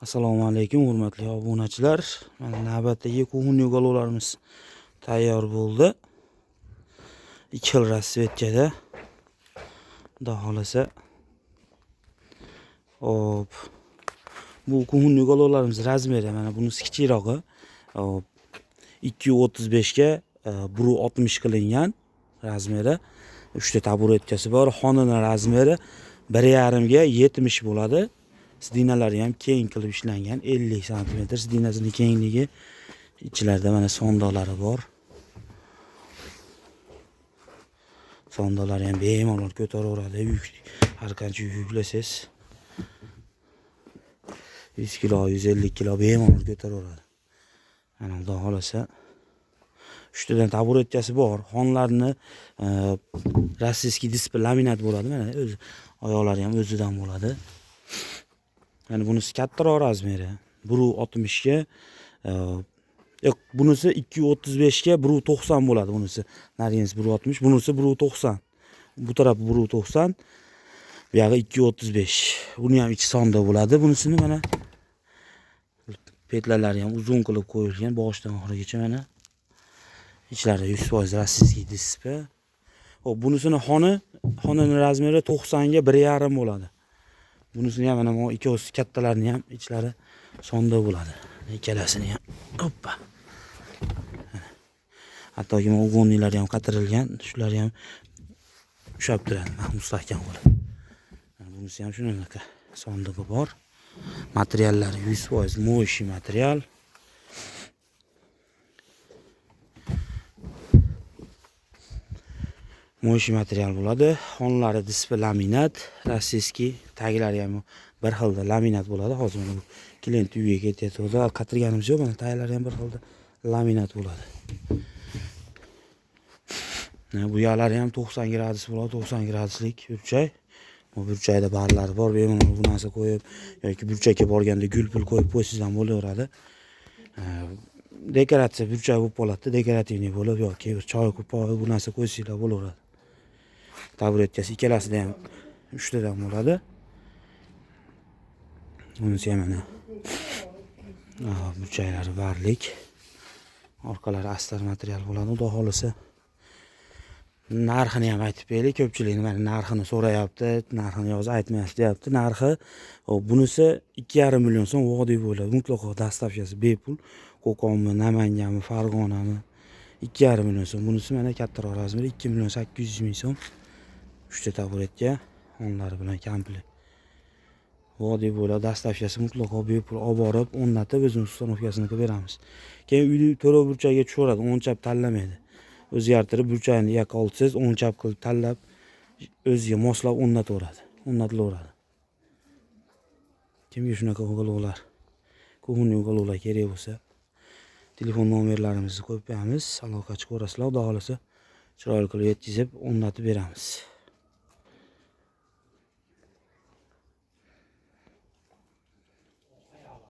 Assalomu alaykum hurmatli obunachilar. Mana navbatdagi qo'g'in yo'g'olarimiz tayyor bo'ldi. 2 xil rasvetkada. Xudo xolasa. Hop. Bu qo'g'in yo'g'olarimiz razmeri mana bunisi kichikroqi. 235 ga 160 qilingan razmeri. 3 ta taburetkasi bor. Xonani razmeri 1,5 ga 70 bo'ladi. Sidinalari ham keng qilib ishlangan, 50 sm sidinasining kengligi. Ichlarida mana sondolari bor. Sondolari ham bemalol ko'taraveradi. Har qancha yuklasangiz 100 kg, 150 kg bemalol ko'taraveradi. Mana xudo xolasa 3 tadan taburetkasi bor. Xonlarni rossiyskiy displey laminat bo'ladi. Mana o'zi oyoqlari ham o'zidan bo'ladi. Yani bunisi kattaroq razmeri. 1,60 ga yo'q, bunisi 235 ga 1,90 bo'ladi bunisi. Narigisi 1,60, bunisi 1,90. Bu taraf 1,90. Bu yoqi 235. Buni ham ichi sonda bo'ladi. Bunisini mana petlalari ham uzun qilib qo'yilgan, boshidan oxirigacha mana. Ichlari 100% rossiyskiy displey. Xo'p, bunisini xonani razmeri 90 ga 1,5 bo'ladi. Bunisini ham mana bu ikkovsi kattalarini ham ichlari sonda bo'ladi. Ikkalasini ham. Hoppa. Hattoki o'g'onlari ham qatirilgan, shular ham ushab turadi, mustahkam bo'ladi. Bunisi ham shunaqa sondig'i bor. Materiallari 100% mo'shi material. Mo'shi material bo'ladi. Xonlari displey laminat, rossiyskiy, taglari ham bir xilda laminat bo'ladi. Hozir mana bu klient uyiga ketyapti. Qatirganimiz yo'q, mana taglari ham bir xilda laminat bo'ladi. Bu yoqlari ham 90 gradus bo'ladi, 90 graduslik burchak. Bu burchakda barlari bor, bemalol bu narsa qo'yib yoki burchakka borganda gul-pul qo'yib qo'ysangiz ham bo'laveradi. Dekoratsiya burchak bo'lib qoladi, dekorativniy bo'lib yoki bir choy kupoyi bu narsa qo'ysanglar bo'laveradi. Taburetkasi ikkalasida ham 3 tadan bo'ladi. Bunisi ham mana burchaklari barlik. Orqalari astar material bo'ladi, xudo xolasa. Narxini ham aytib beraylik, ko'pchilik mana narxini so'rayapti, narxini yozib aytmayapti deyapti. Narxi, bunisi 2,5 million so'm vodiy bo'ladi. Mutlaqo dastavkasi bepul. Qo'qonmi, Namanganmi, Farg'onami 2,5 million so'm. Bunisi mana kattaroq razmeri 2 million 800 ming so'm. 3 ta taburetka, xonlari bilan komplet. Vodiy bo'ladi, dastavkasi mutlaqo bepul olib borib, o'rnatib o'zimiz ustanovkasini qilib beramiz. Keyin uyni to'rov burchagiga tushaveradi, o'ngchap tanlamaydi. O'zgartirib burchagini yoqqa olsangiz, o'ngchap qilib tanlab, o'ziga moslab o'rnatilaveradi. Kimga shunaqa o'g'illar, qo'g'in yo'g'olar kerak bo'lsa, telefon nomerlarimizni qo'yib beramiz, aloqa chiqarasizlar, xudo xolasa chiroyli qilib yetkazib, o'rnatib beramiz.